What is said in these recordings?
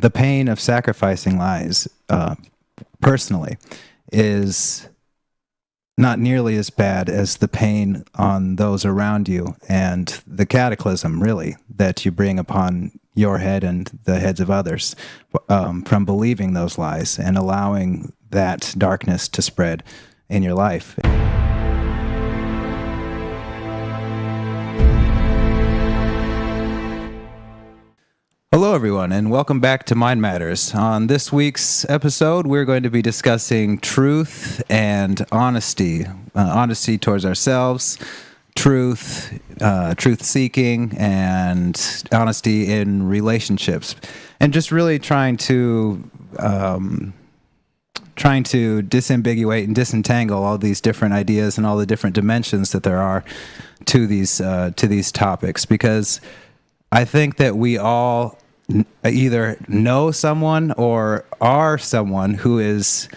the pain of sacrificing lies, personally, is not nearly as bad as the pain on those around you and the cataclysm, really, that you bring upon your head and the heads of others from believing those lies and allowing that darkness to spread in your life. Hello, everyone, and welcome back to Mind Matters. On this week's episode, we're going to be discussing truth and honesty. Honesty towards ourselves, truth-seeking, and honesty in relationships. And just really trying to disambiguate and disentangle all these different ideas and all the different dimensions that there are to these topics. Because I think that we all either know someone or are someone who has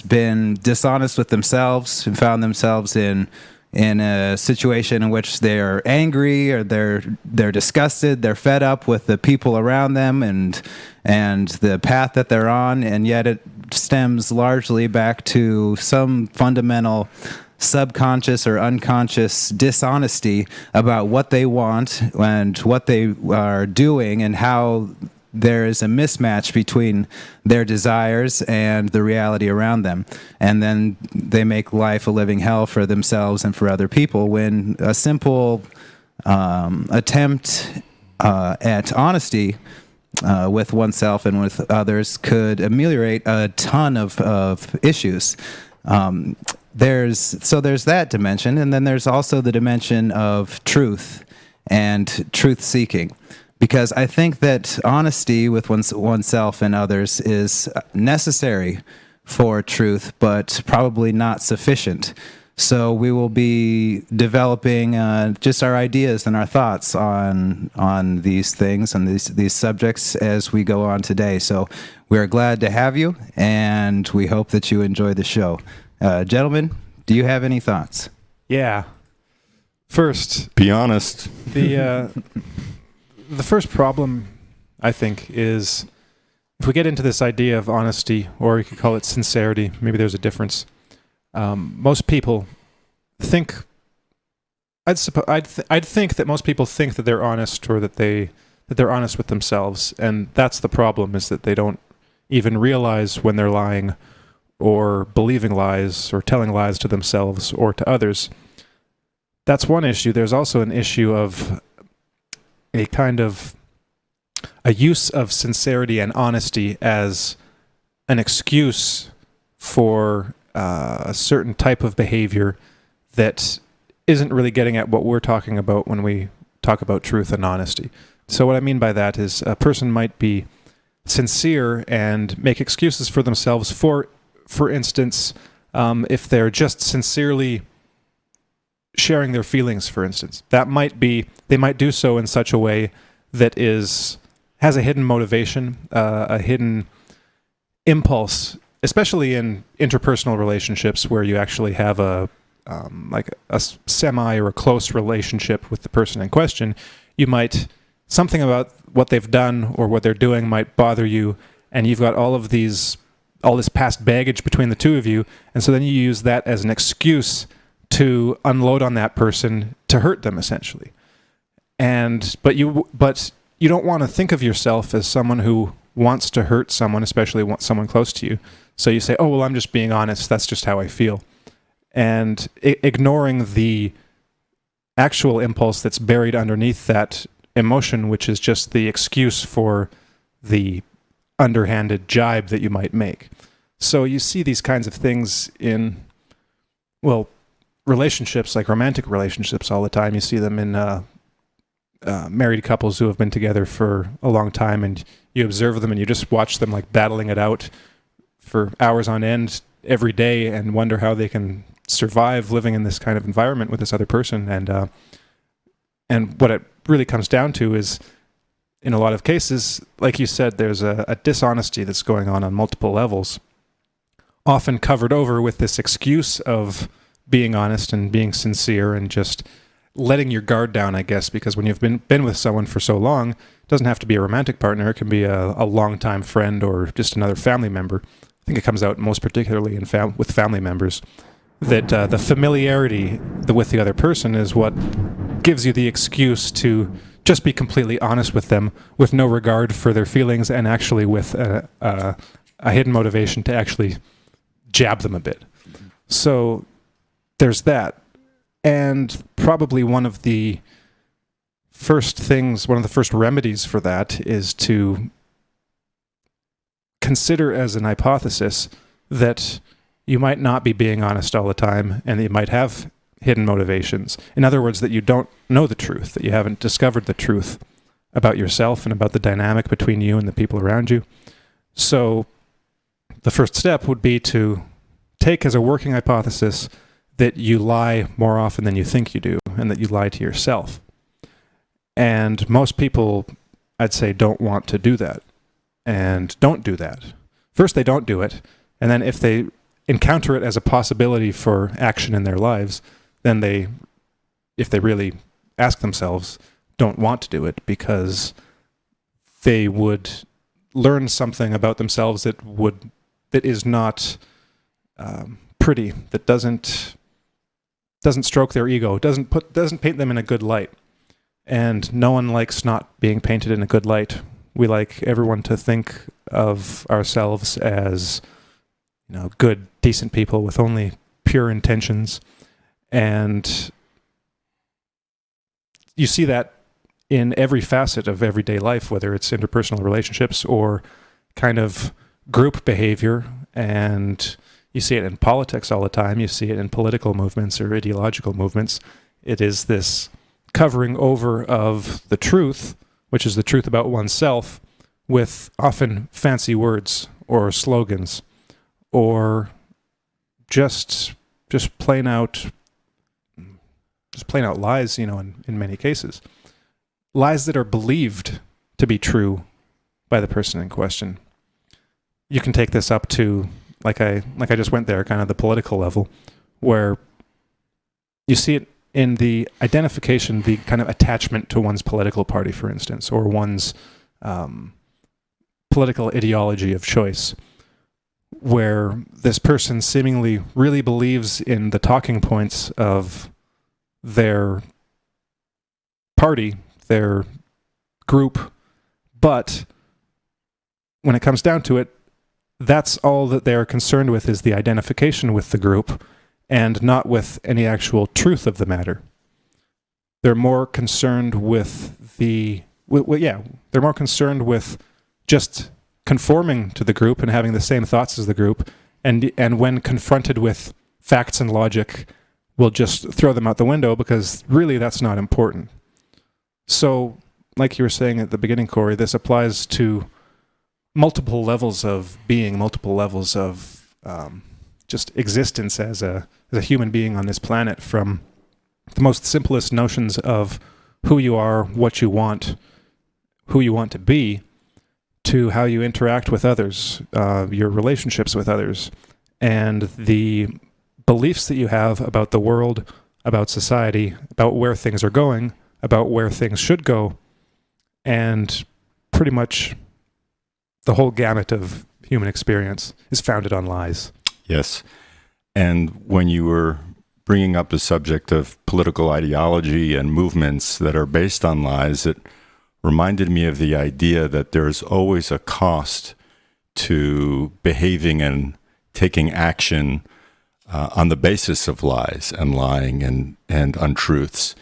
been dishonest with themselves and found themselves in a situation in which they're angry or they're disgusted, they're fed up with the people around them and the path that they're on, and yet it stems largely back to some fundamental subconscious or unconscious dishonesty about what they want and what they are doing, and how there is a mismatch between their desires and the reality around them. And then they make life a living hell for themselves and for other people, when a simple attempt at honesty with oneself and with others could ameliorate a ton of issues. There's that dimension, and then there's also the dimension of truth and truth-seeking. Because I think that honesty with oneself and others is necessary for truth, but probably not sufficient. So we will be developing just our ideas and our thoughts on these things and these subjects as we go on today. So we're glad to have you, and we hope that you enjoy the show. Gentlemen, do you have any thoughts? Yeah. First, be honest. The first problem, I think, is if we get into this idea of honesty, or you could call it sincerity, maybe there's a difference. Most people think, I'd think that most people think that they're honest, or that they're honest with themselves, and that's the problem, is that they don't even realize when they're lying, or believing lies, or telling lies to themselves or to others. That's one issue. There's also an issue of a kind of a use of sincerity and honesty as an excuse for a certain type of behavior that isn't really getting at what we're talking about when we talk about truth and honesty. So what I mean by that is a person might be sincere and make excuses for themselves for instance, if they're just sincerely sharing their feelings, for instance. They might do so in such a way that has a hidden motivation, a hidden impulse, especially in interpersonal relationships where you actually have a semi or a close relationship with the person in question. Something about what they've done or what they're doing might bother you, and you've got all this past baggage between the two of you, and so then you use that as an excuse to unload on that person to hurt them, essentially. But you don't want to think of yourself as someone who wants to hurt someone, especially someone close to you. So you say, "Oh, well, I'm just being honest. That's just how I feel," and ignoring the actual impulse that's buried underneath that emotion, which is just the excuse for the underhanded jibe that you might make. So you see these kinds of things in, relationships, like romantic relationships, all the time. You see them in married couples who have been together for a long time, and you observe them and you just watch them like battling it out for hours on end every day and wonder how they can survive living in this kind of environment with this other person. And what it really comes down to is, in a lot of cases, like you said, there's a dishonesty that's going on multiple levels, often covered over with this excuse of being honest and being sincere and just letting your guard down, I guess, because when you've been with someone for so long, it doesn't have to be a romantic partner. It can be a longtime friend or just another family member. I think it comes out most particularly with family members that the familiarity with the other person is what gives you the excuse to just be completely honest with them with no regard for their feelings and actually with a hidden motivation to actually jab them a bit. So there's that. And probably one of the first remedies for that is to consider as an hypothesis that you might not be being honest all the time and that you might have hidden motivations. In other words, that you don't know the truth, that you haven't discovered the truth about yourself and about the dynamic between you and the people around you. So the first step would be to take as a working hypothesis that you lie more often than you think you do, and that you lie to yourself. And most people, I'd say, don't want to do that, and don't do that. First, they don't do it, and then if they encounter it as a possibility for action in their lives, then they, if they really ask themselves, don't want to do it because they would learn something about themselves that is not pretty, that doesn't stroke their ego, doesn't paint them in a good light. And no one likes not being painted in a good light. We like everyone to think of ourselves as, good, decent people with only pure intentions. And you see that in every facet of everyday life, whether it's interpersonal relationships or kind of group behavior. And you see it in politics all the time. You see it in political movements or ideological movements. It is this covering over of the truth, which is the truth about oneself, with often fancy words or slogans, or just plain out lies, in many cases. Lies that are believed to be true by the person in question. You can take this up to, like I just went there, kind of the political level, where you see it in the identification, the kind of attachment to one's political party, for instance, or one's political ideology of choice, where this person seemingly really believes in the talking points of their party, their group, but when it comes down to it, that's all that they're concerned with is the identification with the group and not with any actual truth of the matter. They're more concerned with they're more concerned with just conforming to the group and having the same thoughts as the group, and when confronted with facts and logic, will just throw them out the window because really that's not important. So, like you were saying at the beginning, Corey, this applies to multiple levels of being, multiple levels of just existence as a human being on this planet, from the most simplest notions of who you are, what you want, who you want to be, to how you interact with others, your relationships with others, and the beliefs that you have about the world, about society, about where things are going, about where things should go, and pretty much the whole gamut of human experience is founded on lies. Yes. And when you were bringing up the subject of political ideology and movements that are based on lies, it reminded me of the idea that there's always a cost to behaving and taking action on the basis of lies and lying and untruths.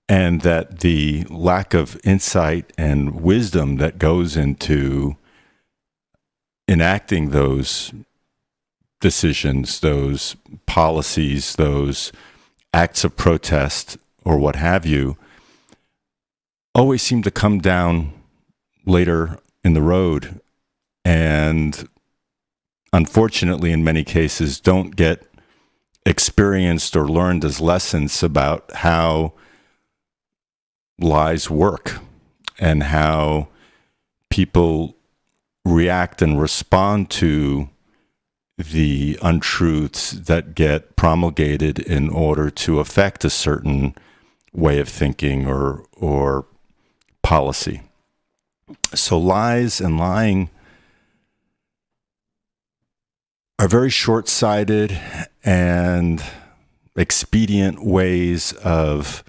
And that the lack of insight and wisdom that goes into enacting those decisions, those policies, those acts of protest, or what have you, always seem to come down later in the road, and unfortunately, in many cases, don't get experienced or learned as lessons about how lies work and how people react and respond to the untruths that get promulgated in order to affect a certain way of thinking or policy. So lies and lying are very short-sighted and expedient ways of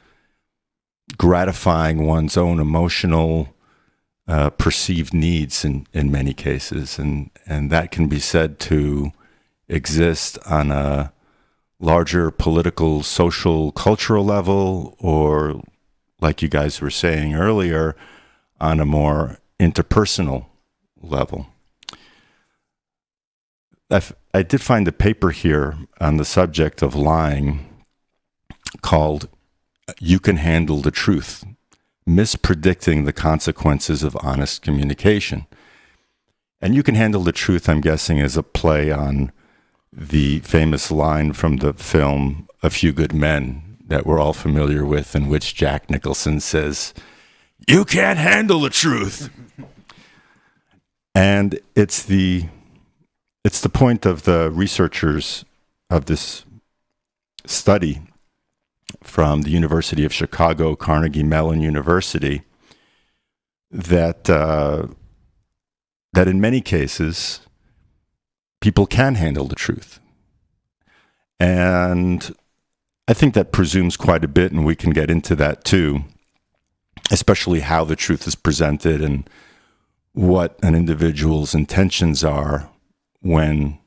gratifying one's own emotional perceived needs in many cases. And that can be said to exist on a larger political, social, cultural level, or like you guys were saying earlier, on a more interpersonal level. I did find a paper here on the subject of lying called "You Can Handle the Truth: Mispredicting the Consequences of Honest Communication." And "You Can Handle the Truth," I'm guessing, is a play on the famous line from the film A Few Good Men that we're all familiar with, in which Jack Nicholson says, "You can't handle the truth." And it's the point of the researchers of this study from the University of Chicago, Carnegie Mellon University, that in many cases, people can handle the truth. And I think that presumes quite a bit, and we can get into that too, especially how the truth is presented and what an individual's intentions are when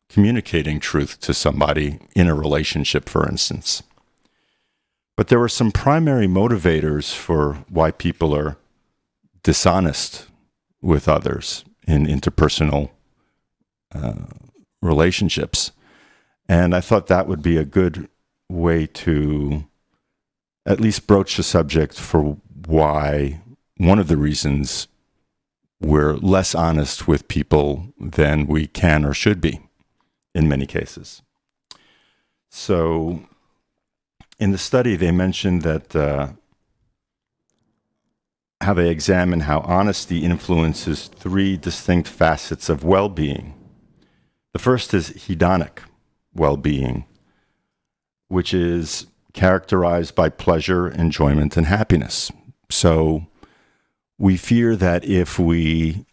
communicating truth to somebody in a relationship, for instance. But there were some primary motivators for why people are dishonest with others in interpersonal relationships. And I thought that would be a good way to at least broach the subject for why one of the reasons we're less honest with people than we can or should be in many cases. So in the study, they mentioned that how they examine how honesty influences three distinct facets of well-being. The first is hedonic well-being, which is characterized by pleasure, enjoyment, and happiness. So we fear that if we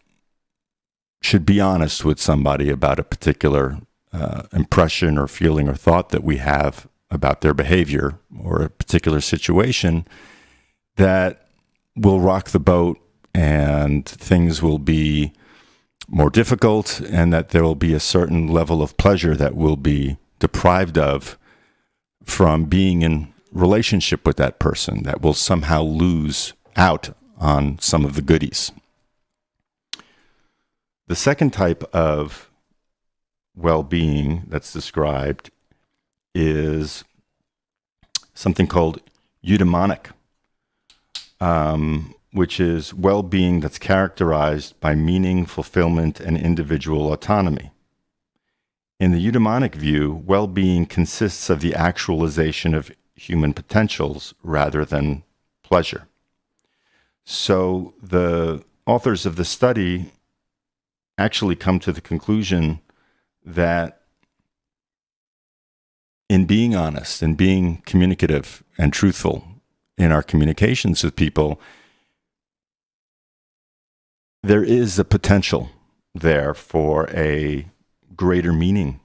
should be honest with somebody about a particular impression or feeling or thought that we have about their behavior or a particular situation, that will rock the boat and things will be more difficult, and that there will be a certain level of pleasure that we'll be deprived of from being in relationship with that person, that will somehow lose out on some of the goodies. The second type of well-being that's described is something called eudaimonic, which is well-being that's characterized by meaning, fulfillment, and individual autonomy. In the eudaimonic view, well-being consists of the actualization of human potentials rather than pleasure. So the authors of the study actually come to the conclusion that in being honest and being communicative and truthful in our communications with people, there is a potential there for a greater meaning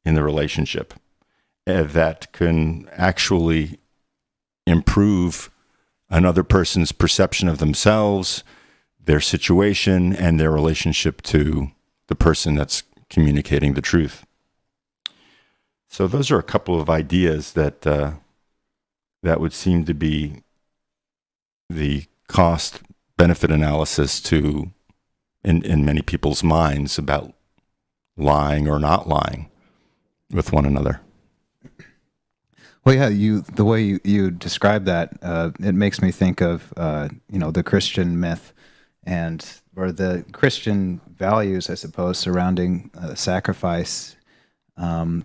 in the relationship that can actually improve another person's perception of themselves, their situation, and their relationship to the person that's communicating the truth. So those are a couple of ideas that that would seem to be the cost-benefit analysis to in many people's minds about lying or not lying with one another. Well, yeah, the way you describe that, it makes me think of the Christian myth or the Christian values, I suppose, surrounding sacrifice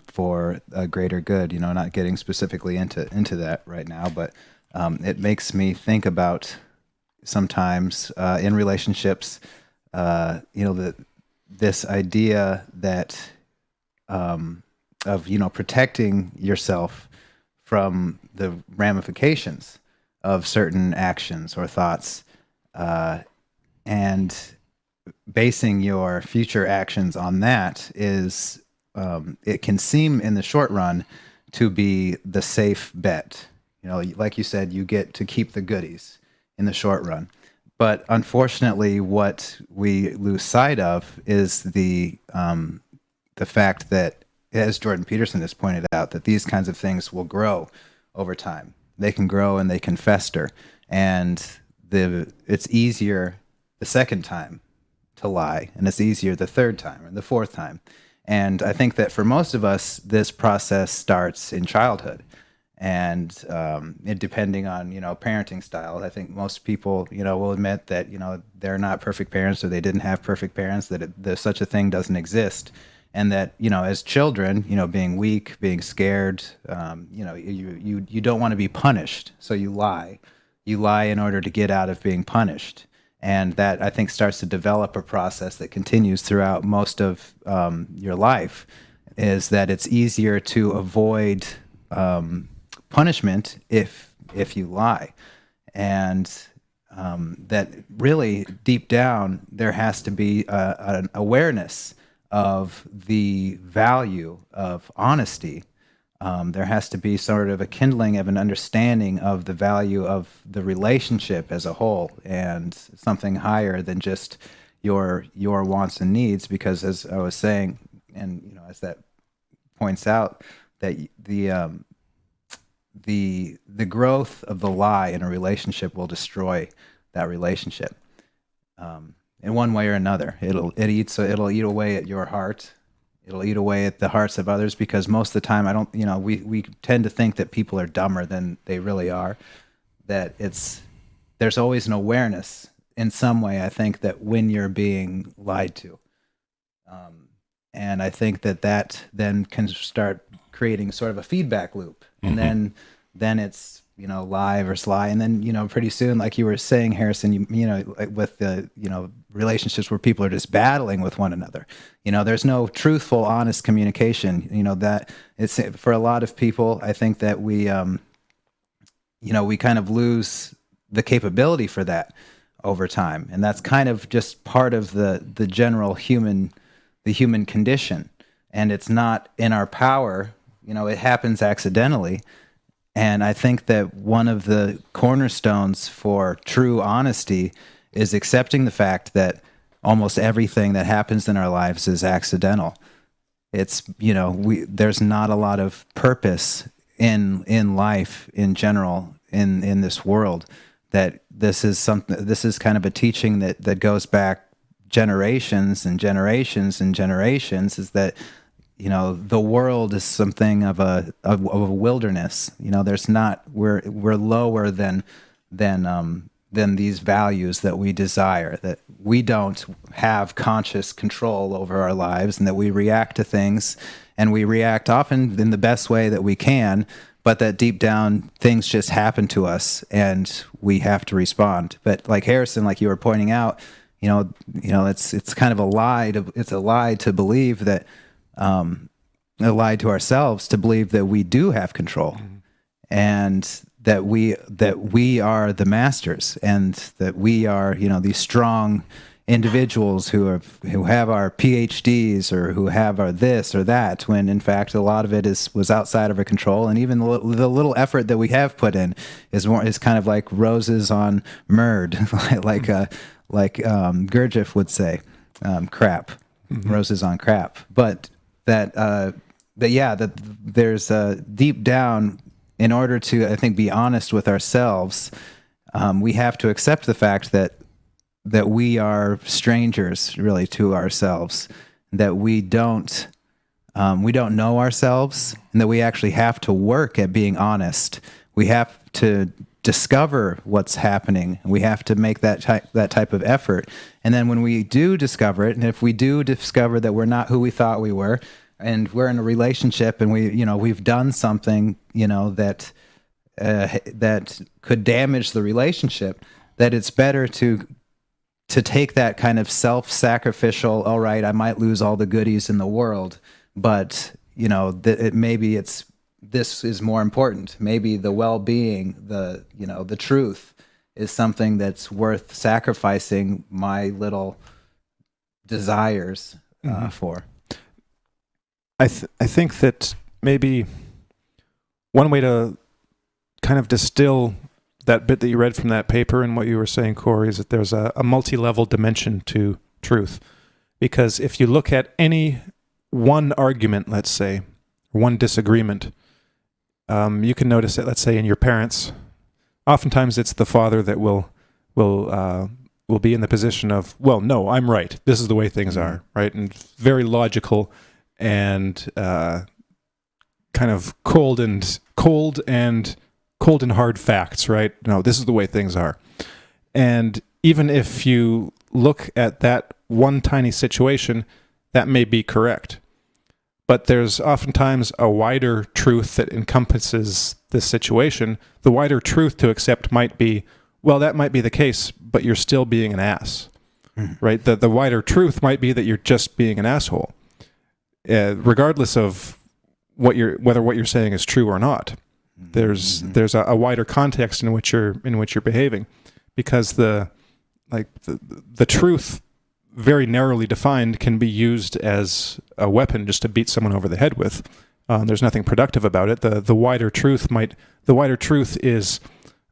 for a greater good. Not getting specifically into that right now, but it makes me think about sometimes in relationships, this idea that of protecting yourself from the ramifications of certain actions or thoughts, and basing your future actions on that is, it can seem in the short run to be the safe bet. Like you said, you get to keep the goodies in the short run. But unfortunately, what we lose sight of is the fact that, as Jordan Peterson has pointed out, that these kinds of things will grow over time. They can grow and they can fester, and it's easier the second time to lie, and it's easier the third time or the fourth time. And I think that for most of us, this process starts in childhood. And depending on parenting style, I think most people will admit that they're not perfect parents, or they didn't have perfect parents, that there's such a thing doesn't exist, and that as children, being weak, being scared, you don't want to be punished, so you lie. You lie in order to get out of being punished, and that, I think, starts to develop a process that continues throughout most of your life. Is that it's easier to avoid punishment if you lie, and that really deep down there has to be an awareness of the value of honesty. There has to be sort of a kindling of an understanding of the value of the relationship as a whole, and something higher than just your wants and needs. Because, as I was saying, and as that points out, that the growth of the lie in a relationship will destroy that relationship, in one way or another. It'll eat away at your heart. It'll eat away at the hearts of others, because most of the time, we tend to think that people are dumber than they really are. That there's always an awareness in some way, I think, that when you're being lied to, and I think that then can start creating sort of a feedback loop, and then it's lie versus lie, and then pretty soon, like you were saying, Harrison, with the relationships where people are just battling with one another, there's no truthful, honest communication. That it's, for a lot of people, I think that we we kind of lose the capability for that over time, and that's kind of just part of the general human condition, and it's not in our power. It happens accidentally. And I think that one of the cornerstones for true honesty is accepting the fact that almost everything that happens in our lives is accidental. It's, there's not a lot of purpose in life in general, in this world. That this is kind of a teaching that goes back generations and generations and generations, is that the world is something of a wilderness. There's not, we're lower than these values that we desire, that we don't have conscious control over our lives, and that we react to things, and we react often in the best way that we can, but that deep down things just happen to us and we have to respond. But like Harrison, like you were pointing out, it's kind of a lie to believe that, a lie to ourselves to believe that we do have control, and that we are the masters, and that we are these strong individuals who have our PhDs, or who have our this or that, when in fact a lot of it was outside of our control. And even the little effort that we have put in is kind of like roses on myrrh, like Gurdjieff would say, crap. Roses on crap. But that there's deep down, in order to, I think, be honest with ourselves, we have to accept the fact that we are strangers, really, to ourselves, that we don't know ourselves, and that we actually have to work at being honest. We have to discover what's happening. We have to make that type of effort. And then when we do discover it, and if we do discover that we're not who we thought we were, and we're in a relationship, and we've done something that could damage the relationship, that it's better to take that kind of self-sacrificial, all right, I might lose all the goodies in the world, but maybe it's this is more important. Maybe the well-being, the truth is something that's worth sacrificing my little desires for. I think that maybe one way to kind of distill that bit that you read from that paper and what you were saying, Corey, is that there's a multi-level dimension to truth. Because if you look at any one argument, let's say, one disagreement, you can notice it, let's say, in your parents. Oftentimes it's the father that will be in the position of, well, no, I'm right. This is the way things are, right? And very logical and kind of cold and hard facts, right? No, this is the way things are. And even if you look at that one tiny situation, that may be correct. But there's oftentimes a wider truth that encompasses this situation. The wider truth to accept might be, well, that might be the case, but you're still being an ass, right? The wider truth might be that you're just being an asshole, regardless of whether what you're saying is true or not. There's a wider context in which you're behaving, because the truth, very narrowly defined, can be used as a weapon just to beat someone over the head with. There's nothing productive about it. The wider truth is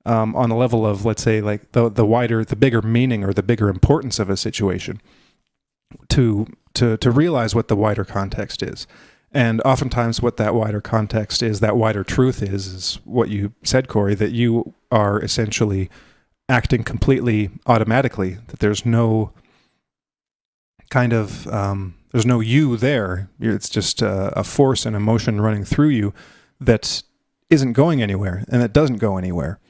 on a level of, let's say, like the bigger meaning or the bigger importance of a situation, to realize what the wider context is. And oftentimes what that wider context is, that wider truth is what you said, Corey, that you are essentially acting completely automatically, that there's no kind of, there's no you there. It's just a force and emotion running through you that isn't going anywhere, and that doesn't go anywhere.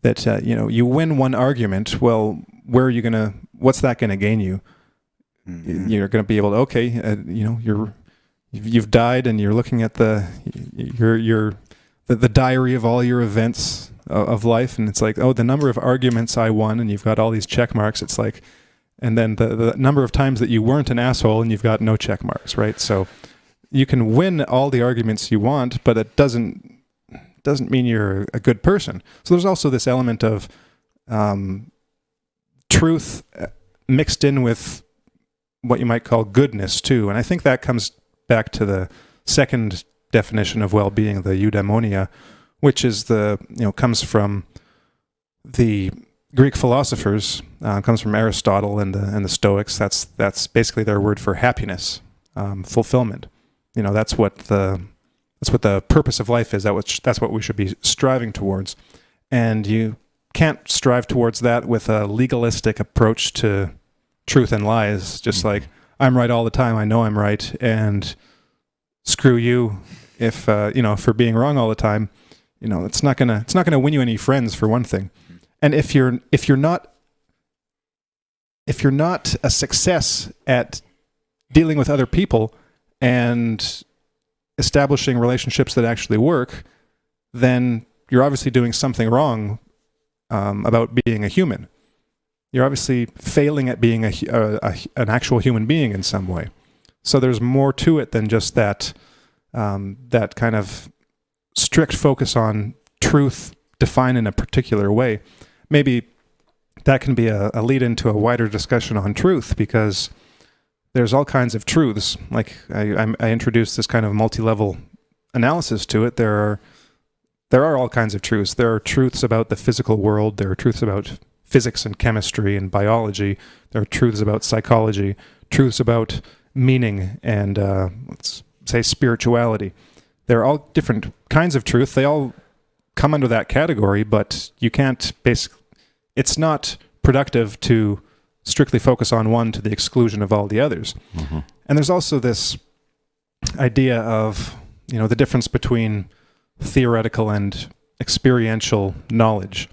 That, you win one argument, well, where are you going to, what's that going to gain you? You're going to be able to, okay, you've died and you're looking at the diary of all your events of life, and it's like, oh, the number of arguments I won, and you've got all these check marks. It's like, and then the number of times that you weren't an asshole and you've got no check marks, right? So you can win all the arguments you want, but it doesn't mean you're a good person. So there's also this element of truth mixed in with what you might call goodness too. And I think that comes back to the second definition of well-being, the eudaimonia, which is comes from the Greek philosophers, comes from Aristotle and the Stoics. That's basically their word for happiness, fulfillment. That's what the purpose of life is. That's what we should be striving towards. And you can't strive towards that with a legalistic approach to truth and lies, just like, I'm right all the time, I know I'm right, and screw you if for being wrong all the time. It's not gonna win you any friends, for one thing. And if you're not a success at dealing with other people and establishing relationships that actually work, then you're obviously doing something wrong about being a human. You're obviously failing at being an actual human being in some way. So there's more to it than just that kind of strict focus on truth defined in a particular way. Maybe that can be a lead into a wider discussion on truth, because there's all kinds of truths. Like I introduced this kind of multi-level analysis to it. There are all kinds of truths. There are truths about the physical world. There are truths about physics and chemistry and biology. There are truths about psychology, truths about meaning and, let's say, spirituality. There are all different kinds of truth. They all come under that category, but you can't it's not productive to strictly focus on one to the exclusion of all the others. Mm-hmm. And there's also this idea of, the difference between theoretical and experiential knowledge.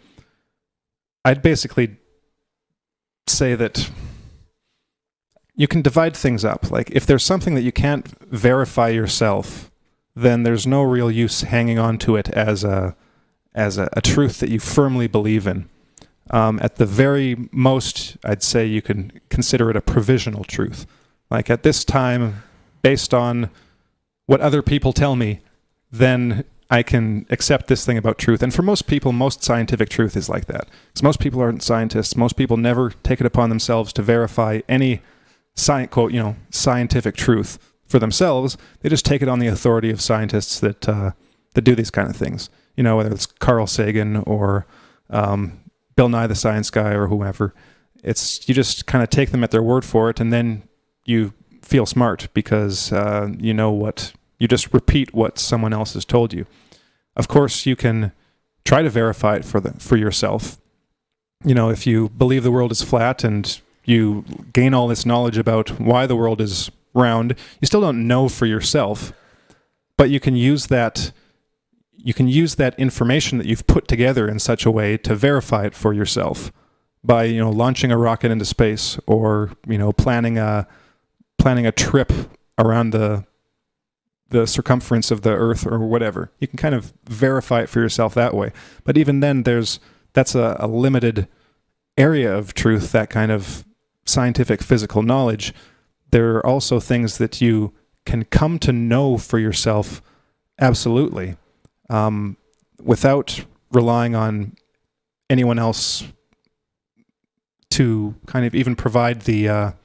I'd basically say that you can divide things up. Like, if there's something that you can't verify yourself, then there's no real use hanging on to it as a truth that you firmly believe in. At the very most, I'd say you can consider it a provisional truth. Like, at this time, based on what other people tell me, then I can accept this thing about truth. And for most people, most scientific truth is like that. Because most people aren't scientists. Most people never take it upon themselves to verify any scientific truth for themselves. They just take it on the authority of scientists that do these kind of things. Whether it's Carl Sagan or Bill Nye the Science Guy or whoever. You just kind of take them at their word for it, and then you feel smart because you just repeat what someone else has told you. Of course, you can try to verify it for yourself. If you believe the world is flat and you gain all this knowledge about why the world is round, you still don't know for yourself, but you can use that information that you've put together in such a way to verify it for yourself by launching a rocket into space or planning a trip around the circumference of the Earth or whatever. You can kind of verify it for yourself that way. But even then, that's a limited area of truth, that kind of scientific physical knowledge. There are also things that you can come to know for yourself absolutely, without relying on anyone else to kind of even provide the, I'll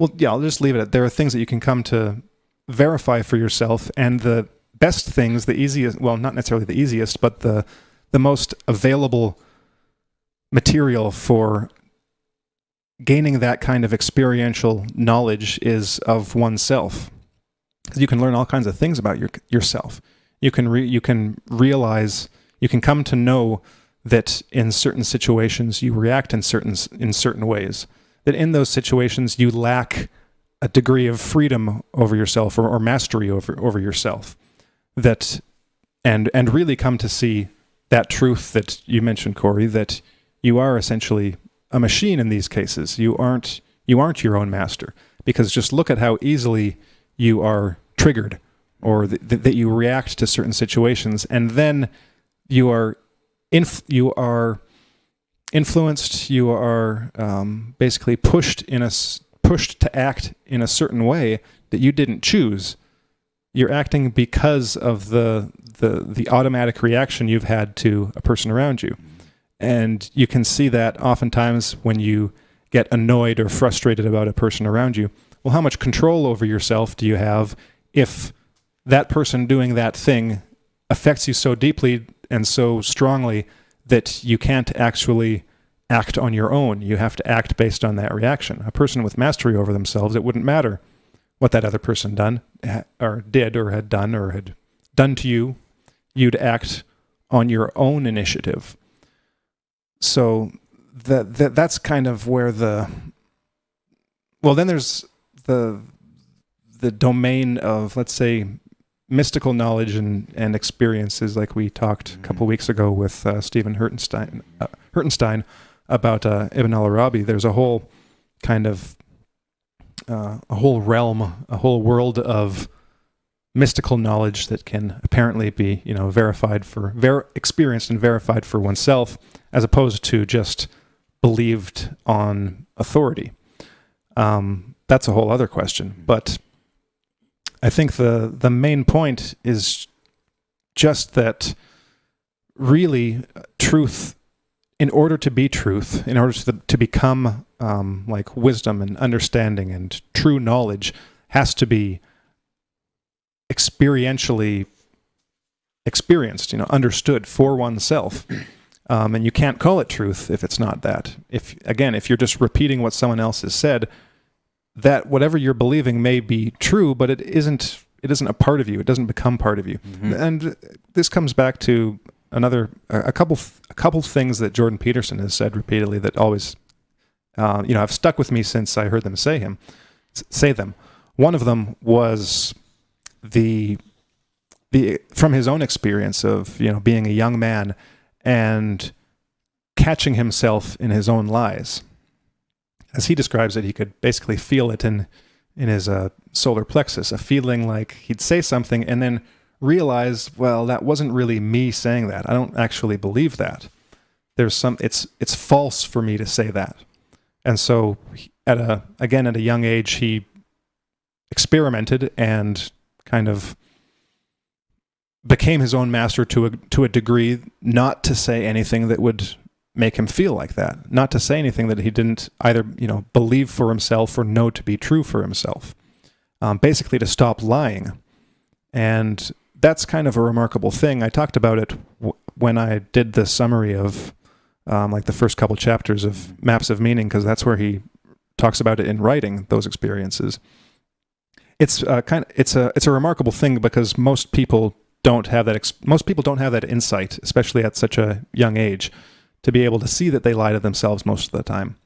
just leave it at, there are things that you can come to verify for yourself, and the best things, the easiest, well, not necessarily the easiest, but the most available material for gaining that kind of experiential knowledge is of oneself. Because you can learn all kinds of things about yourself. You can realize, you can come to know that in certain situations you react in certain ways. That in those situations you lack a degree of freedom over yourself or mastery over yourself. And really come to see that truth that you mentioned, Corey, that you are essentially a machine in these cases. You aren't your own master, because just look at how easily you are triggered, or that you react to certain situations, and then you are influenced. You are basically pushed to act in a certain way that you didn't choose. You're acting because of the automatic reaction you've had to a person around you. And you can see that oftentimes when you get annoyed or frustrated about a person around you. Well, how much control over yourself do you have if that person doing that thing affects you so deeply and so strongly that you can't actually act on your own? You have to act based on that reaction. A person with mastery over themselves, it wouldn't matter what that other person did or had done to you. You'd act on your own initiative. So that's kind of where then there's the domain of, let's say, mystical knowledge and experiences, like we talked a couple weeks ago with Stephen Hertenstein about Ibn al-Arabi. There's a whole kind of a whole realm, a whole world of mystical knowledge that can apparently be, experienced and verified for oneself, as opposed to just believed on authority. That's a whole other question. But I think the main point is just that really truth, in order to be truth, in order to become like wisdom and understanding and true knowledge, has to be experientially experienced, understood for oneself. And you can't call it truth if it's not that. If you're just repeating what someone else has said, that whatever you're believing may be true, but it isn't a part of you. It doesn't become part of you. Mm-hmm. And this comes back to a couple things that Jordan Peterson has said repeatedly that always, have stuck with me since I heard them say them. One of them was the from his own experience of being a young man and catching himself in his own lies. As he describes it, he could basically feel it in his solar plexus, a feeling like he'd say something and then realize, well, that wasn't really me saying that. I don't actually believe that. It's false for me to say that. And so at a young age, he experimented and kind of became his own master to a degree, not to say anything that would make him feel like that, not to say anything that he didn't either believe for himself or know to be true for himself. Basically, to stop lying. And that's kind of a remarkable thing. I talked about it when I did the summary of like the first couple chapters of Maps of Meaning, because that's where he talks about it in writing those experiences. It's a remarkable thing because most people don't have that insight, especially at such a young age, to be able to see that they lie to themselves most of the time.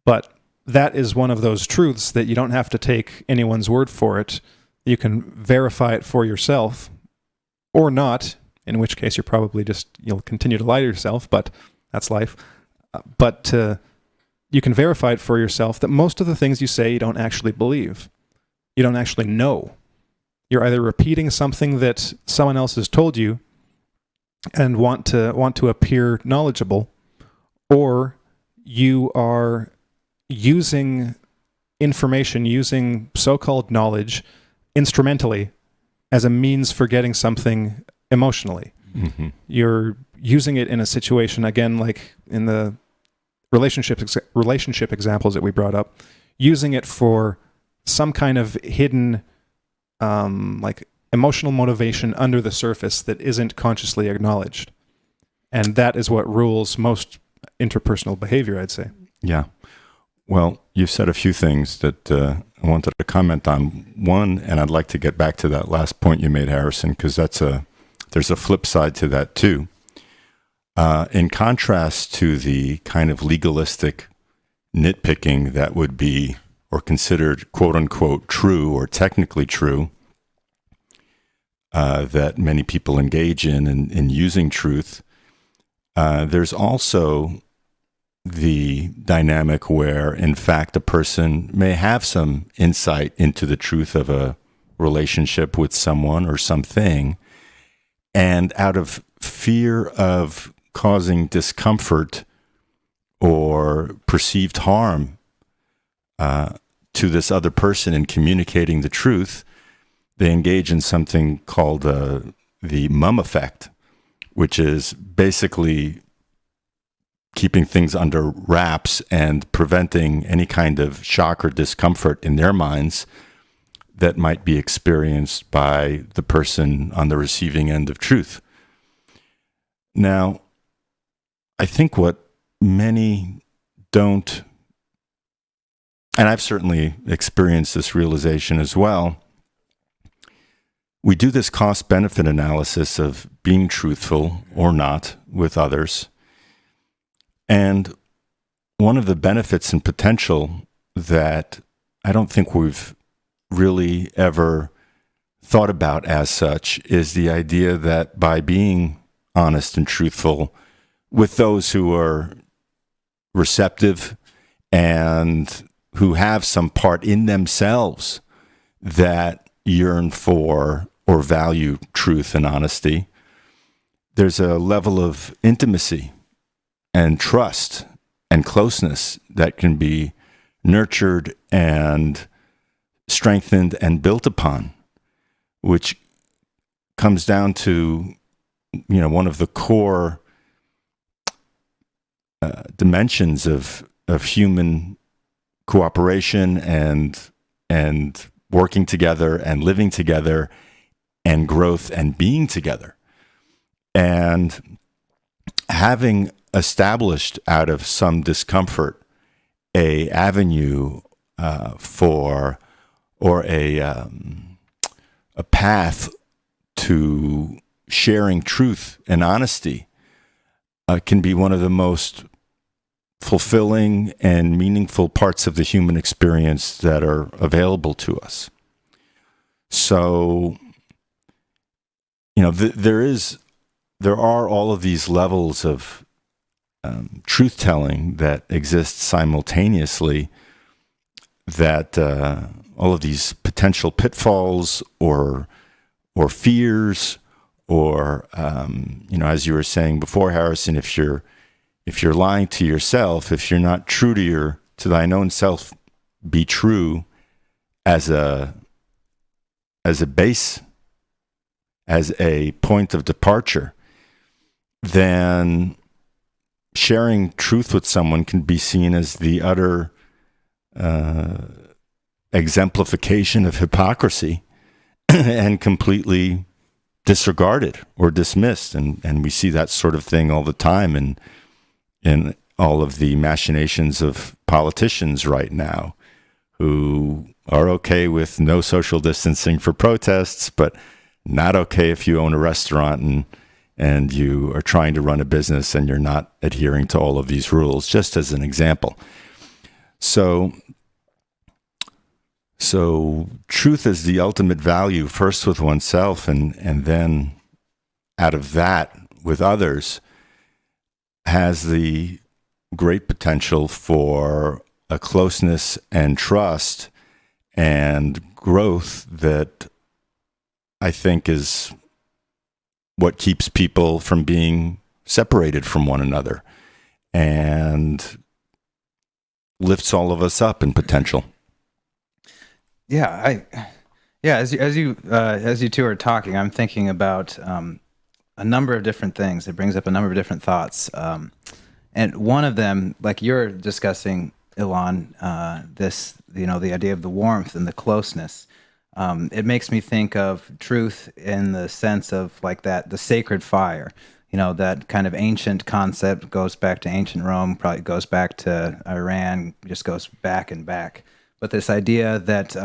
But that is one of those truths that you don't have to take anyone's word for it. You can verify it for yourself, or not, in which case you'll continue to lie to yourself, but that's life. But you can verify it for yourself that most of the things you say you don't actually believe. You don't actually know. You're either repeating something that someone else has told you and want to appear knowledgeable, or you are using information, using so-called knowledge instrumentally as a means for getting something emotionally. Mm-hmm. You're using it in a situation, again, like in the relationship examples that we brought up, using it for some kind of hidden like emotional motivation under the surface that isn't consciously acknowledged. And that is what rules most interpersonal behavior, I'd say. Yeah. Well, you've said a few things that I wanted to comment on. One, and I'd like to get back to that last point you made, Harrison, because there's a flip side to that too. In contrast to the kind of legalistic nitpicking that would be or considered quote unquote true or technically true, that many people engage in using truth, there's also the dynamic where, in fact, a person may have some insight into the truth of a relationship with someone or something, and out of fear of causing discomfort or perceived harm to this other person in communicating the truth, they engage in something called the mum effect, which is basically keeping things under wraps and preventing any kind of shock or discomfort in their minds that might be experienced by the person on the receiving end of truth. Now, I think what many don't, and I've certainly experienced this realization as well, we do this cost-benefit analysis of being truthful or not with others. And one of the benefits and potential that I don't think we've really ever thought about as such is the idea that by being honest and truthful with those who are receptive and who have some part in themselves that yearn for or value truth and honesty, there's a level of intimacy and trust and closeness that can be nurtured and strengthened and built upon, which comes down to, one of the core dimensions of human cooperation and working together and living together and growth and being together. And having established out of some discomfort a avenue for or a path to sharing truth and honesty can be one of the most fulfilling and meaningful parts of the human experience that are available to us. So, there are all of these levels of truth-telling that exist simultaneously, that all of these potential pitfalls or fears or, as you were saying before, Harrison, if you're lying to yourself, if you're not true to thine own self, be true as a base, as a point of departure, then sharing truth with someone can be seen as the utter exemplification of hypocrisy and completely disregarded or dismissed. And we see that sort of thing all the time in all of the machinations of politicians right now, who are okay with no social distancing for protests, but not okay if you own a restaurant and you are trying to run a business and you're not adhering to all of these rules, just as an example. So truth is the ultimate value, first with oneself and then out of that with others, has the great potential for a closeness and trust and growth that I think is what keeps people from being separated from one another and lifts all of us up in potential. Yeah, as you two are talking, I'm thinking about a number of different things. It brings up a number of different thoughts, and one of them, like you're discussing, Ilan, the idea of the warmth and the closeness. It makes me think of truth in the sense of like the sacred fire. That kind of ancient concept goes back to ancient Rome, probably goes back to Iran, just goes back and back. But this idea that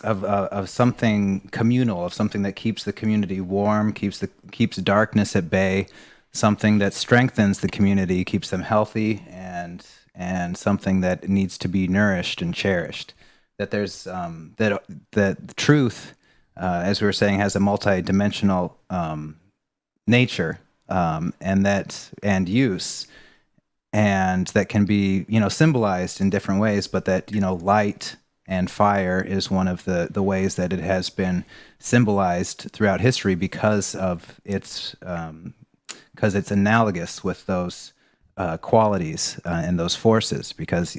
of something communal, of something that keeps the community warm, keeps darkness at bay, something that strengthens the community, keeps them healthy, and something that needs to be nourished and cherished. That there's that truth, as we were saying, has a multi-dimensional nature and use. And that can be, symbolized in different ways, but that, light and fire is one of the ways that it has been symbolized throughout history because it's analogous with those qualities and those forces. Because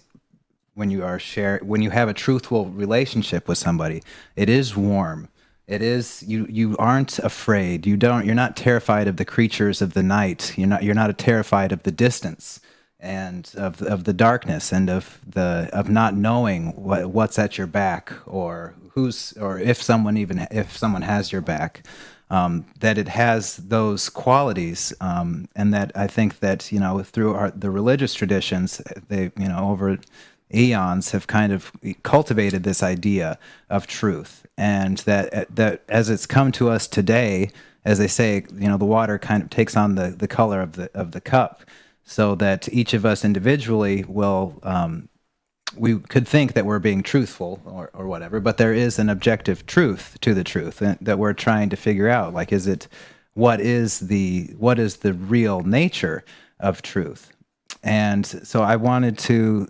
when you have a truthful relationship with somebody, it is warm. It is you aren't afraid. You're not terrified of the creatures of the night. You're not terrified of the distance and of the darkness and of not knowing what's at your back or if someone has your back. That it has those qualities, and that I think that through the religious traditions, they over eons have kind of cultivated this idea of truth, and that as it's come to us today, as they say, the water kind of takes on the color of the cup, so that each of us individually will we could think that we're being truthful or whatever, but there is an objective truth to the truth that we're trying to figure out. Like, what is the real nature of truth? And so I wanted to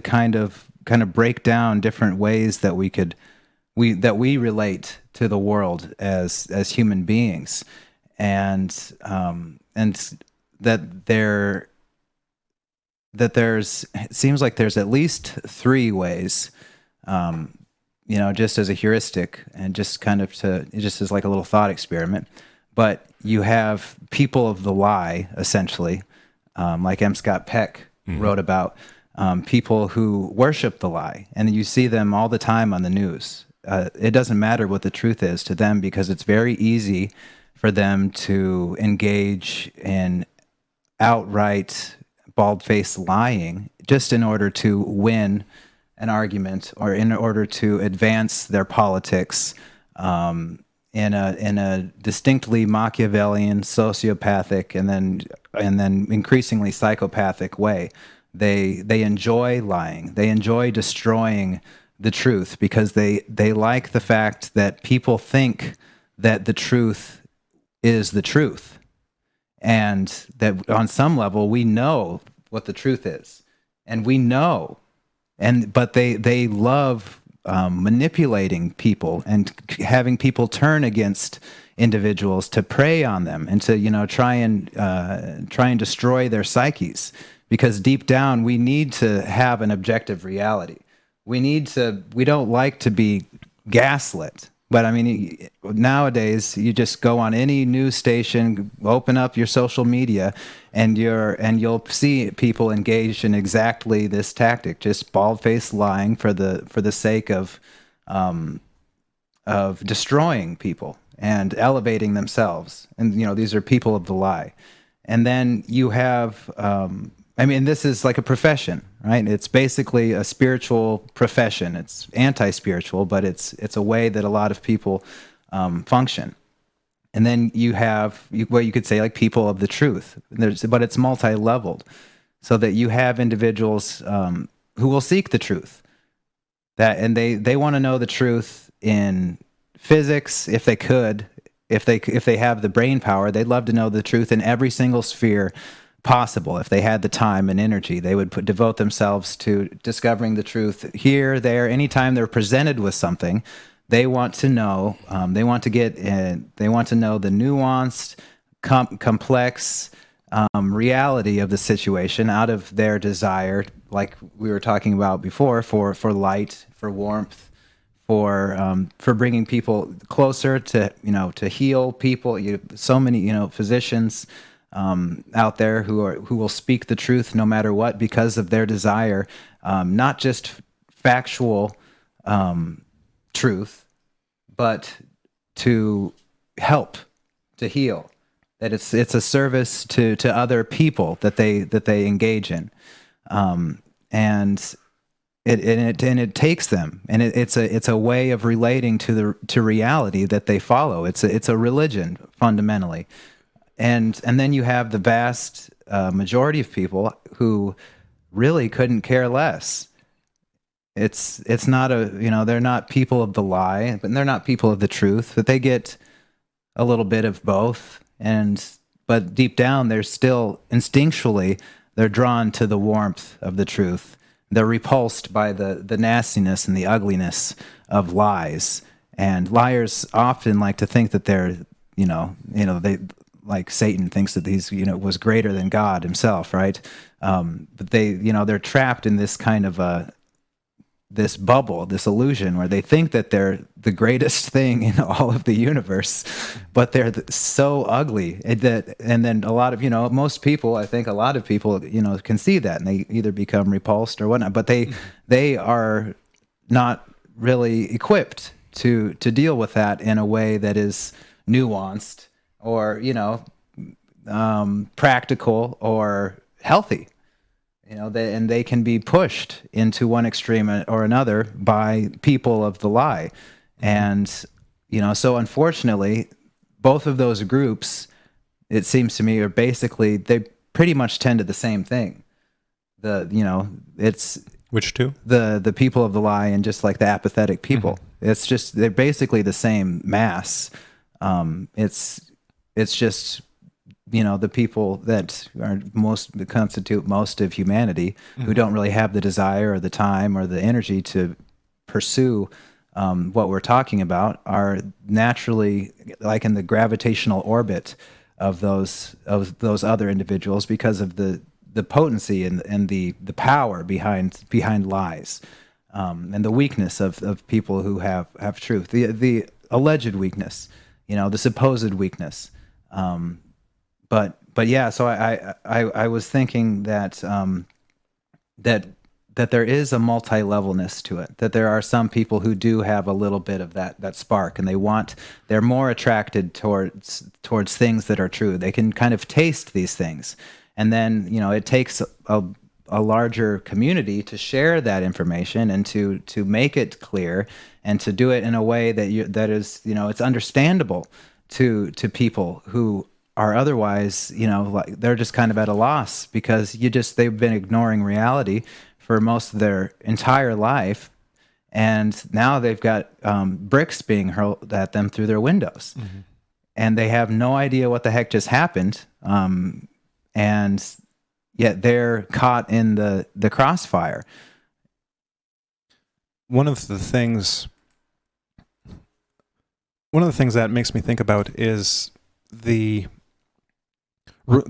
kind of break down different ways that we relate to the world as human beings, and it seems like there's at least three ways, just as a heuristic and just as like a little thought experiment. But you have people of the lie, essentially, like M. Scott Peck wrote about, people who worship the lie, and you see them all the time on the news. It doesn't matter what the truth is to them, because it's very easy for them to engage in outright bald-faced lying just in order to win an argument or in order to advance their politics in a distinctly Machiavellian, sociopathic, and then increasingly psychopathic way. They enjoy lying. They enjoy destroying the truth because they like the fact that people think that the truth is the truth, and that on some level we know what the truth is, and we know, but they love manipulating people and having people turn against individuals to prey on them and to try and destroy their psyches, because deep down we need to have an objective reality. We don't like to be gaslit. But I mean, nowadays you just go on any news station, open up your social media, and you'll see people engaged in exactly this tactic, just bald-faced lying for the sake of destroying people and elevating themselves. And these are people of the lie. And then you have, I mean, this is like a profession, right? It's basically a spiritual profession. It's anti-spiritual, but it's a way that a lot of people function. And then you have what you could say like people of the truth. But it's multi-leveled, so that you have individuals who will seek the truth. And they want to know the truth in physics, if they could. If they have the brain power, they'd love to know the truth in every single sphere possible. If they had the time and energy, they would devote themselves to discovering the truth here, there, anytime they're presented with something. They want to know. They want to know the nuanced, complex reality of the situation out of their desire, like we were talking about before, for light, for warmth, for bringing people closer to to heal people. So many physicians out there who will speak the truth no matter what because of their desire, not just factual truth, but to help, to heal. That it's a service to other people that they engage in, and it takes them, and it's a way of relating to reality that they follow. It's a religion fundamentally, and then you have the vast majority of people who really couldn't care less. It's not they're not people of the lie, but they're not people of the truth. But they get a little bit of both, but deep down they're still instinctually they're drawn to the warmth of the truth. They're repulsed by the nastiness and the ugliness of lies. And liars often like to think that they're, they like Satan thinks that he's, was greater than God himself, right? But they're trapped in this kind of this bubble, this illusion where they think that they're the greatest thing in all of the universe, but they're so ugly and then a lot of, most people, I think a lot of people, can see that, and they either become repulsed or whatnot, but they are not really equipped to deal with that in a way that is nuanced or, practical or healthy. They can be pushed into one extreme or another by people of the lie. And, so unfortunately, both of those groups, it seems to me, are basically, they pretty much tend to the same thing. It's Which two? The people of the lie and just like the apathetic people. Mm-hmm. They're basically the same mass. It's just, the people that constitute most of humanity, who don't really have the desire or the time or the energy to pursue what we're talking about, are naturally like in the gravitational orbit of those other individuals because of the potency and the power behind lies, and the weakness of people who have truth, the alleged weakness, the supposed weakness. But yeah, so I was thinking that that there is a multi-levelness to it, that there are some people who do have a little bit of that spark, and they're more attracted towards things that are true. They can kind of taste these things, and then it takes a larger community to share that information and to make it clear and to do it in a way that is it's understandable to people who are otherwise, like they're just kind of at a loss because they've been ignoring reality for most of their entire life, and now they've got bricks being hurled at them through their windows, and they have no idea what the heck just happened, and yet they're caught in the crossfire. One of the things that makes me think about is the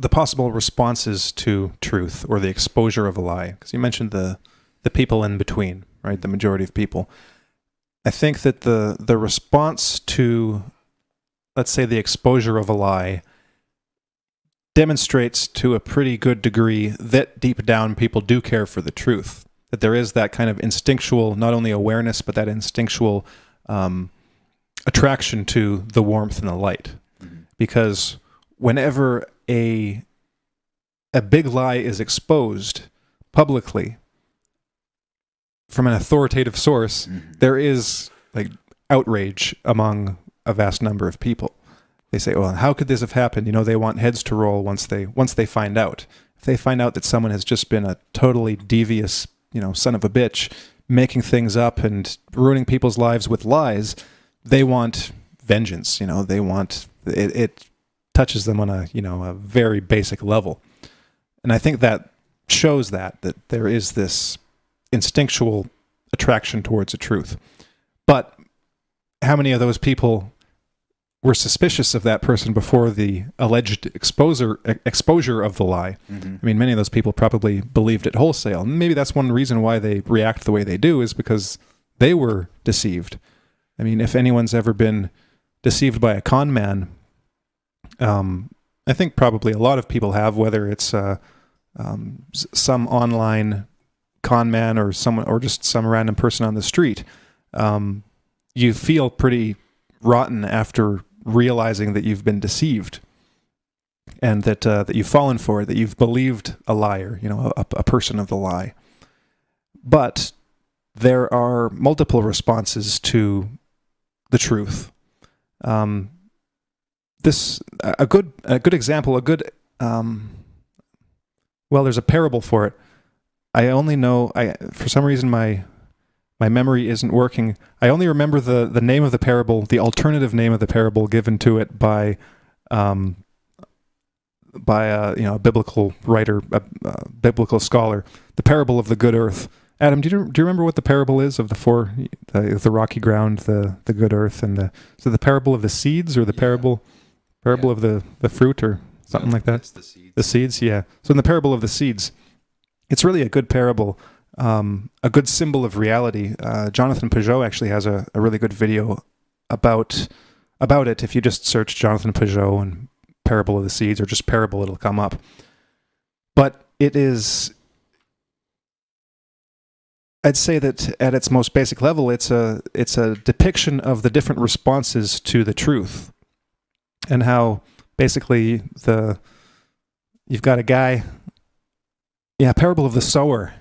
possible responses to truth or the exposure of a lie. Because you mentioned the people in between, right? The majority of people. I think that the response to, let's say, the exposure of a lie demonstrates to a pretty good degree that deep down people do care for the truth. That there is that kind of instinctual, not only awareness, but that instinctual attraction to the warmth and the light. Because whenever a big lie is exposed publicly from an authoritative source, there is like outrage among a vast number of people. They say, well, how could this have happened? They want heads to roll once they find out. If they find out that someone has just been a totally devious, son of a bitch, making things up and ruining people's lives with lies, they want vengeance. They want it touches them on a very basic level. And I think that shows that there is this instinctual attraction towards the truth. But how many of those people were suspicious of that person before the alleged exposure of the lie? I mean, many of those people probably believed it wholesale. And maybe that's one reason why they react the way they do, is because they were deceived. I mean, if anyone's ever been deceived by a con man, I think probably a lot of people have, whether it's some online con man or someone, or just some random person on the street. You feel pretty rotten after realizing that you've been deceived, and that you've fallen for it, that you've believed a liar, a person of the lie. But there are multiple responses to the truth. A good example, well, there's a parable for it. I only know, for some reason my memory isn't working. I only remember the name of the parable, the alternative name of the parable given to it by a biblical writer, a biblical scholar. The parable of the good earth. Adam, do you remember what the parable is of the rocky ground, the good earth, and the parable of the seeds, or the parable of the fruit, or something like that? It's the seeds. The seeds, yeah. So in the parable of the seeds, it's really a good parable, a good symbol of reality. Jonathan Peugeot actually has a really good video about it. If you just search Jonathan Peugeot and parable of the seeds, or just parable, it'll come up. But it is, I'd say that at its most basic level, it's a depiction of the different responses to the truth, and how basically you've got a guy. Yeah, parable of the sower.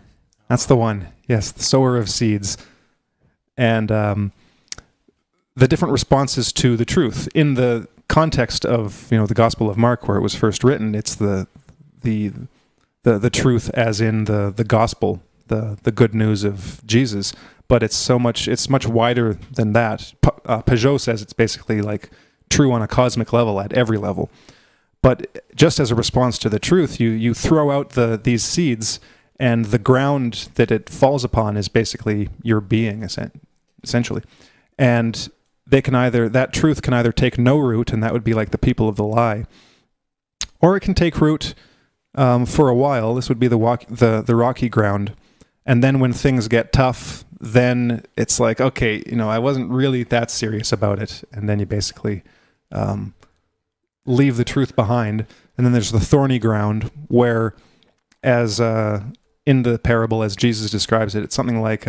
That's the one. Yes, the sower of seeds. And the different responses to the truth. In the context of, the Gospel of Mark, where it was first written, it's the truth as in the gospel, the good news of Jesus. But it's much wider than that. Peugeot says it's basically like true on a cosmic level, at every level. But just as a response to the truth, you throw out these seeds, and the ground that it falls upon is basically your being, essentially. And that truth can either take no root, and that would be like the people of the lie, or it can take root for a while. This would be the rocky ground. And then when things get tough, then it's like, okay, I wasn't really that serious about it. And then you basically leave the truth behind. And then there's the thorny ground, where, as in the parable, as Jesus describes it, it's something like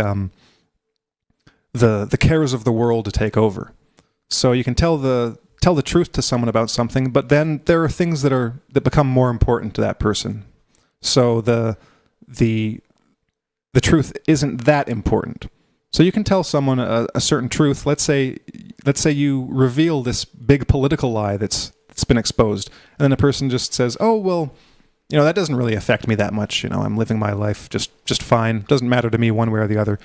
the cares of the world to take over. So you can tell the truth to someone about something, but then there are things that become more important to that person. So the truth isn't that important. So you can tell someone a certain truth. Let's say you reveal this big political lie that's been exposed, and then a person just says, "Oh, well, that doesn't really affect me that much. I'm living my life just fine. Doesn't matter to me one way or the other."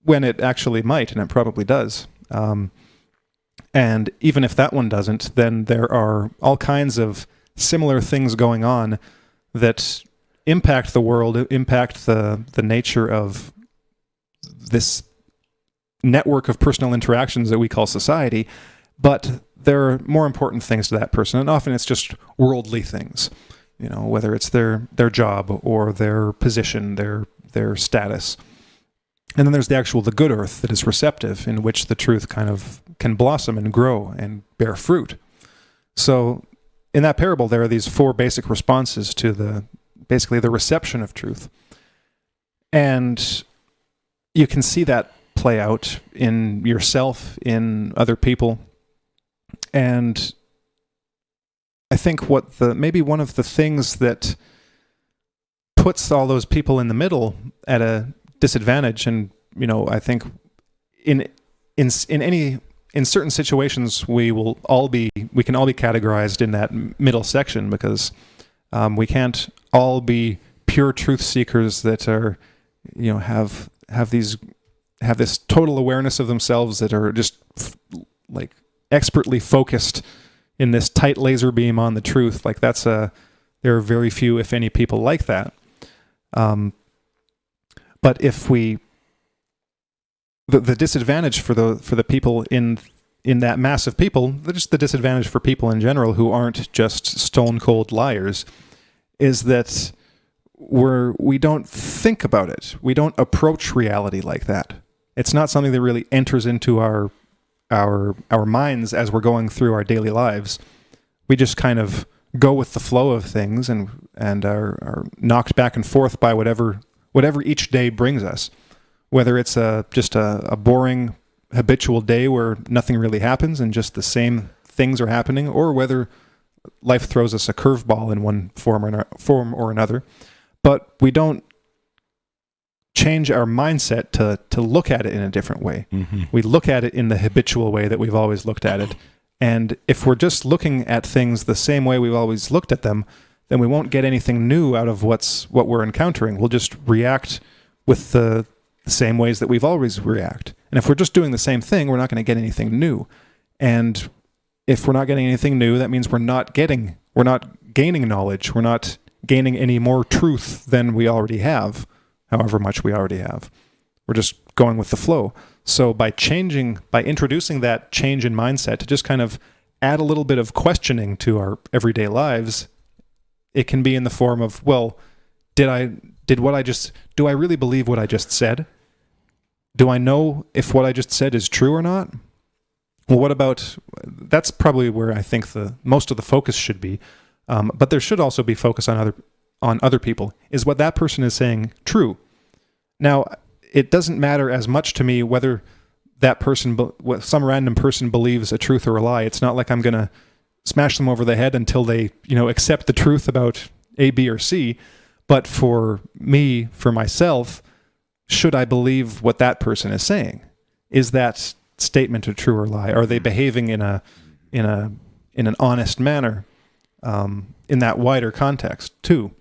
When it actually might, and it probably does. And even if that one doesn't, then there are all kinds of similar things going on that impact the world, impact the nature of this network of personal interactions that we call society. But there are more important things to that person, and often it's just worldly things. Whether it's their job or their position, their status. And then there's the good earth that is receptive, in which the truth kind of can blossom and grow and bear fruit. So in that parable, there are these 4 basic responses to basically the reception of truth. And you can see that play out in yourself, in other people. And I think maybe one of the things that puts all those people in the middle at a disadvantage, and I think in certain situations we can all be categorized in that middle section, because we can't all be pure truth seekers that are have this total awareness of themselves, that are just like expertly focused in this tight laser beam on the truth. Like there are very few, if any, people like that. But if the disadvantage for the people in that mass of people, just the disadvantage for people in general who aren't just stone cold liars, is that we don't think about it. We don't approach reality like that. It's not something that really enters into our minds as we're going through our daily lives. We just kind of go with the flow of things and are knocked back and forth by whatever each day brings us. Whether it's just a boring habitual day where nothing really happens and just the same things are happening, or whether life throws us a curveball in one form or another. But we don't change our mindset to look at it in a different way. Mm-hmm. We look at it in the habitual way that we've always looked at it. And if we're just looking at things the same way we've always looked at them, then we won't get anything new out of what we're encountering. We'll just react with the same ways that we've always react. And if we're just doing the same thing, we're not going to get anything new. And if we're not getting anything new, that means we're not gaining knowledge. We're not gaining any more truth than we already have, however much we already have. We're just going with the flow. So by introducing that change in mindset to just kind of add a little bit of questioning to our everyday lives, it can be in the form of, well, do I really believe what I just said? Do I know if what I just said is true or not? Well, that's probably where I think most of the focus should be. But there should also be focus on other people. Is what that person is saying true? Now, it doesn't matter as much to me whether that person, some random person, believes a truth or a lie. It's not like I'm going to smash them over the head until they, accept the truth about A, B, or C. But for me, for myself, should I believe what that person is saying? Is that statement a true or lie? Are they behaving in an honest manner? In that wider context too.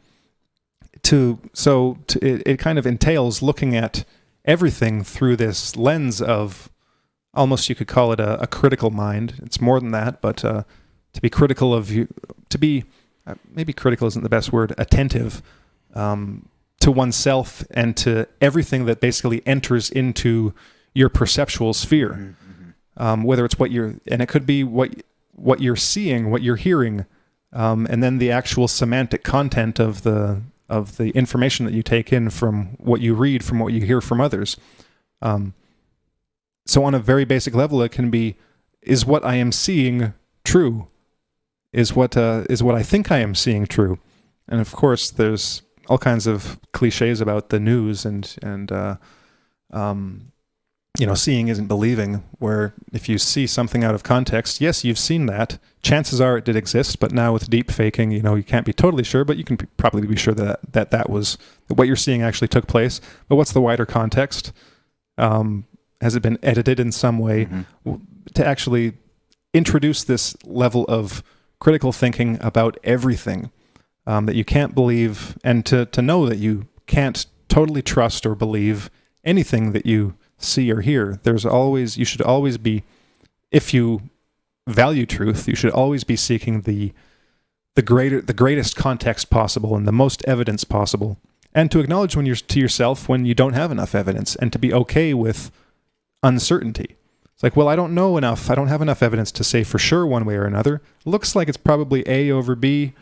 It kind of entails looking at everything through this lens of, almost you could call it a critical mind. It's more than that, but to be critical of you, to be maybe critical isn't the best word, attentive to oneself and to everything that basically enters into your perceptual sphere. Mm-hmm. Whether it's it could be what you're seeing, what you're hearing. And then the actual semantic content of the information that you take in from what you read, from what you hear from others. So on a very basic level, it can be, is what I am seeing true? Is what I think I am seeing true? And of course, there's all kinds of cliches about the news and seeing isn't believing, where if you see something out of context, yes, you've seen that. Chances are it did exist, but now with deep faking, you can't be totally sure, but you can probably be sure that was what you're seeing actually took place. But what's the wider context? Has it been edited in some way to actually introduce this level of critical thinking about everything that you can't believe, and to know that you can't totally trust or believe anything that you see or hear? You should always be, if you value truth, you should always be seeking the greatest context possible and the most evidence possible, and to acknowledge to yourself when you don't have enough evidence, and to be okay with uncertainty. It's like, well, I don't know enough. I don't have enough evidence to say for sure one way or another. Looks like it's probably A over B,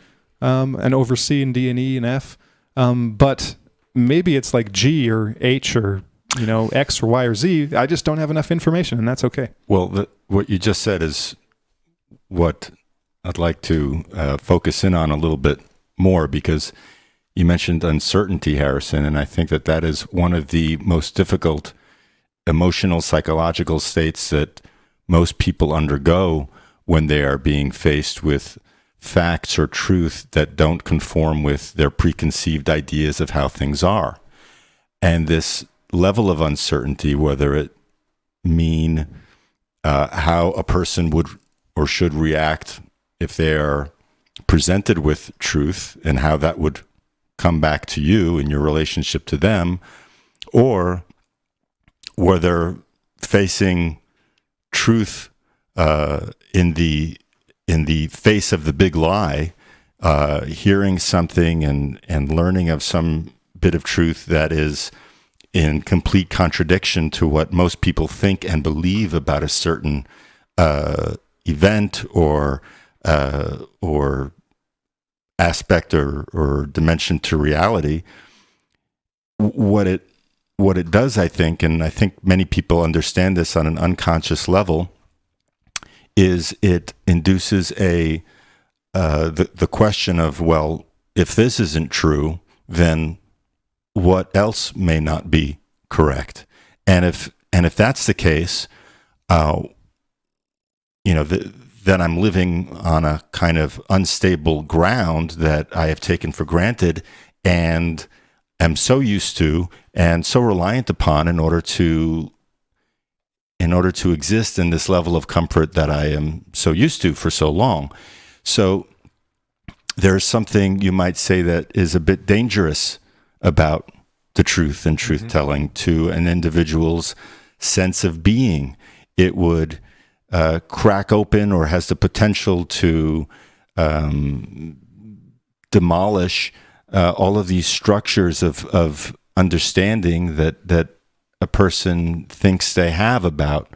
and over C and D and E and F, but maybe it's like G or H or X or Y or Z. I just don't have enough information, and that's okay. Well, what you just said is what I'd like to focus in on a little bit more, because you mentioned uncertainty, Harrison, and I think that is one of the most difficult emotional, psychological states that most people undergo when they are being faced with facts or truth that don't conform with their preconceived ideas of how things are. And this level of uncertainty, whether it mean how a person would or should react if they are presented with truth, and how that would come back to you in your relationship to them, or whether facing truth in the face of the big lie, hearing something and learning of some bit of truth that is in complete contradiction to what most people think and believe about a certain event or aspect or dimension to reality. What it does, I think, and I think many people understand this on an unconscious level, is it induces the question of, well, if this isn't true, then what else may not be correct? And if that's the case, then I'm living on a kind of unstable ground that I have taken for granted and am so used to and so reliant upon in order to exist in this level of comfort that I am so used to for so long. So there's something, you might say, that is a bit dangerous about the truth and truth-telling to an individual's sense of being. It would crack open, or has the potential to demolish all of these structures of understanding that a person thinks they have about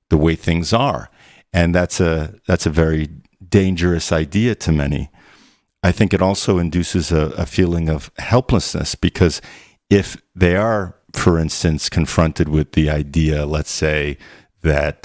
the way things are. And that's a very dangerous idea to many. I think it also induces a feeling of helplessness, because if they are, for instance, confronted with the idea, let's say, that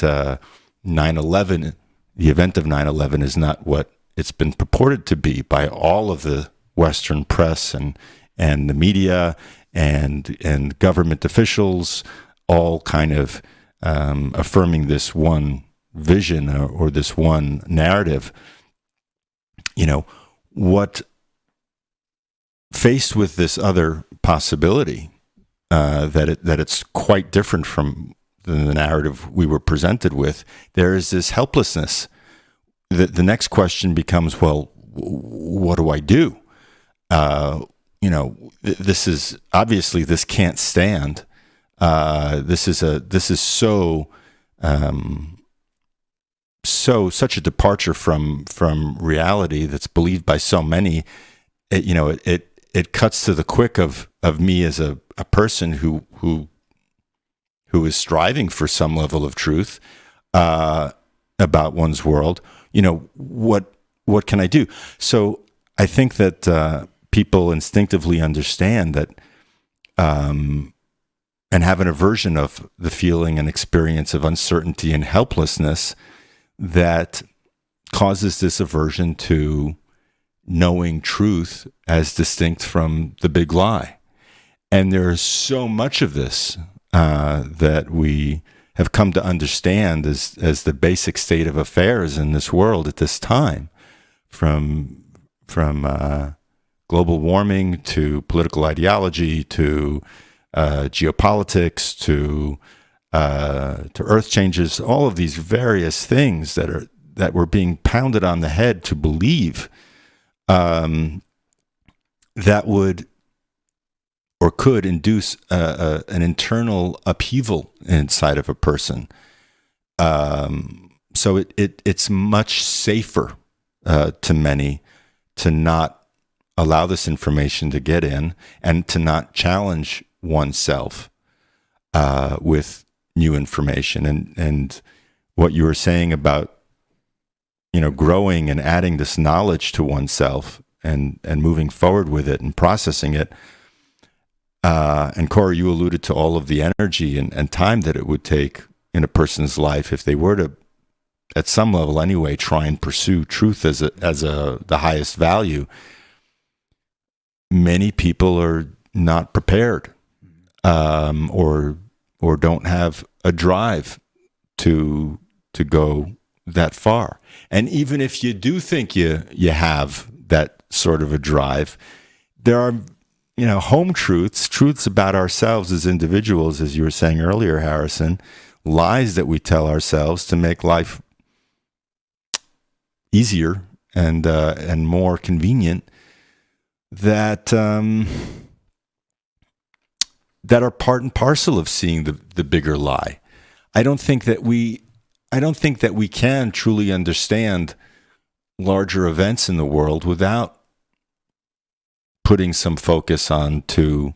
9/11, the event of 9/11 is not what it's been purported to be by all of the Western press and the media and government officials, all kind of affirming this one vision or this one narrative. What, faced with this other possibility, that it's quite different from the narrative we were presented with, there is this helplessness. The next question becomes, well, what do I do? This is obviously, this can't stand. This is such a departure from reality that's believed by so many. It cuts to the quick of me as a person who is striving for some level of truth about one's world. What can I do? So I think that people instinctively understand that, and have an aversion of the feeling and experience of uncertainty and helplessness that causes this aversion to knowing truth as distinct from the big lie. And there is so much of this that we have come to understand as the basic state of affairs in this world at this time, from global warming to political ideology to geopolitics to earth changes, all of these various things that were being pounded on the head to believe, that would or could induce an internal upheaval inside of a person. So it's much safer to many to not allow this information to get in and to not challenge oneself with new information. And what you were saying about growing and adding this knowledge to oneself and moving forward with it and processing it, And Corey, you alluded to all of the energy and time that it would take in a person's life if they were to, at some level anyway, try and pursue truth as the highest value. Many people are not prepared, or don't have a drive to go that far. And even if you do think you have that sort of a drive, there are, home truths about ourselves as individuals, as you were saying earlier, Harrison, lies that we tell ourselves to make life easier and more convenient, that are part and parcel of seeing the bigger lie. I don't think that we can truly understand larger events in the world without putting some focus on to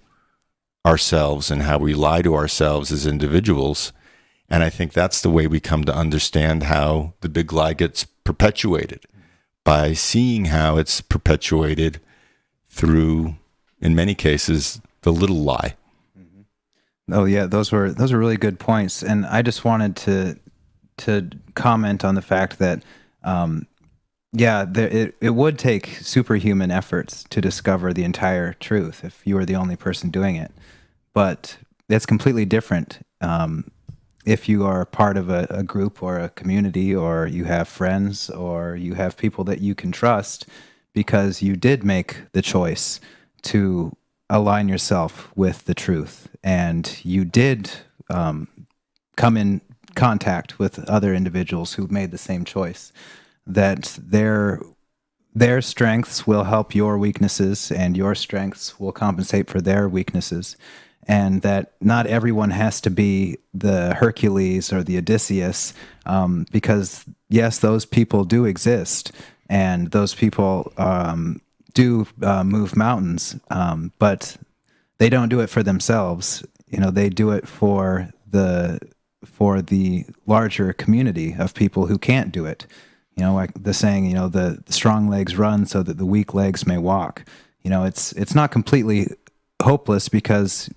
ourselves and how we lie to ourselves as individuals. And I think that's the way we come to understand how the big lie gets perpetuated, by seeing how it's perpetuated through, in many cases, the little lie. Oh yeah, those were really good points, and I just wanted to comment on the fact that it would take superhuman efforts to discover the entire truth if you were the only person doing it, but it's completely different if you are part of a group or a community, or you have friends, or you have people that you can trust, because you did make the choice to align yourself with the truth, and you did come in contact with other individuals who made the same choice, that their strengths will help your weaknesses and your strengths will compensate for their weaknesses, and that not everyone has to be the Hercules or the Odysseus, because yes, those people do exist, and those people do move mountains, but they don't do it for themselves. They do it for the larger community of people who can't do it. Like the saying, the strong legs run so that the weak legs may walk. It's not completely hopeless, because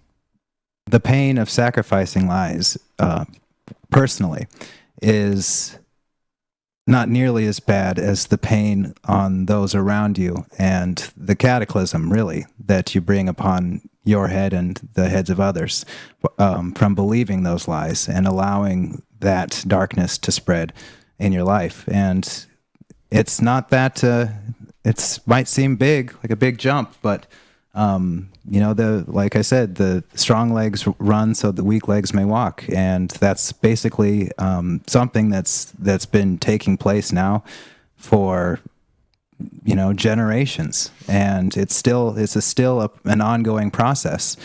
the pain of sacrificing lies, personally, is not nearly as bad as the pain on those around you, and the cataclysm, really, that you bring upon your head and the heads of others from believing those lies and allowing that darkness to spread in your life. And it's not that it might seem big, like a big jump, but like I said, the strong legs run so the weak legs may walk, and that's basically something that's been taking place now for generations, and it's still an ongoing process.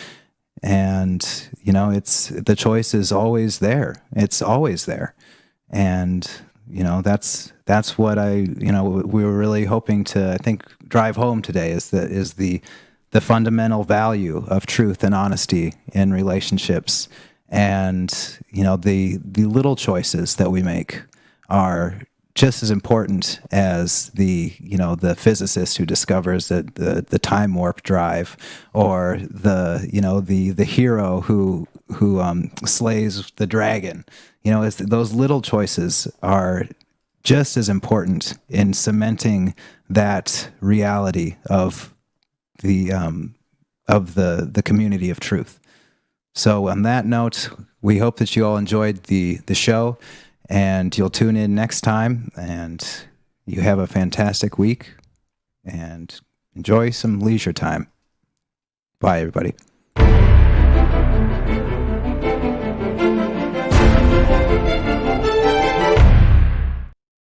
And it's, the choice is always there. It's always there, and that's what we were really hoping to, I think, drive home today, is the fundamental value of truth and honesty in relationships. And the little choices that we make are just as important as the physicist who discovers that the time warp drive, or the hero who slays the dragon. Those little choices are just as important in cementing that reality of the community of truth. So on that note, we hope that you all enjoyed the show, and you'll tune in next time, and you have a fantastic week, and enjoy some leisure time. Bye, everybody.